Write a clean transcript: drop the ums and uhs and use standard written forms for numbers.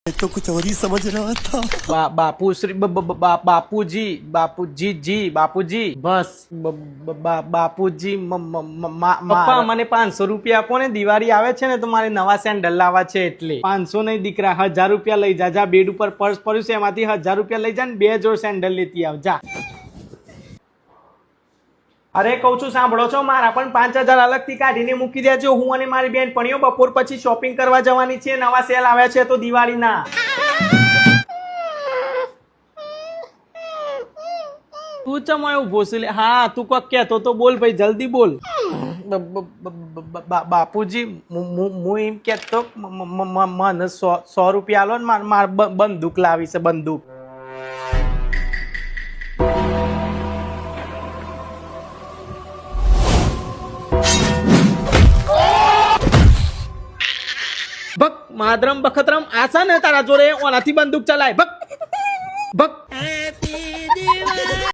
तो कुछ और ही समझ रहा था। बापू श्री बापूजी बापूजी जी बापूजी बस बापूજી પપ્પા મને 500 રૂપિયા આપો ને દિવાળી આવે છે ને તો મારે નવા સેન્ડલ લાવવા છે એટલે 500 નહીં દીકરા 1000 રૂપિયા લઈ જા જા બેડ ઉપર પર્સ પડ્યું છે એમાંથી 1000 રૂપિયા લઈ જા ને 2 જોડ સેન્ડલ લેતી આવ જા અરે કહું છું સાંભળો છો મારા પણ 5000 અલગથી કાઢીને મૂકી દેજો હું અને મારી બેનપણીઓ બપોર પછી શોપિંગ કરવા જવાની છે નવા સેલ આવ્યા છે તો દિવાળીના તું ચમાય ઉભો છે લે હા તું કોક કહેતો તો બોલ ભાઈ જલ્દી બોલ બાપુજી હું એમ કહેતો મને 100 રૂપિયા આલો ને માર બંદૂક લાવી છે બંદૂક ભક માદરમ બખતરમ આસા ને તારા જોડે ઓનાથી બંદૂક ચલાય ભક ભક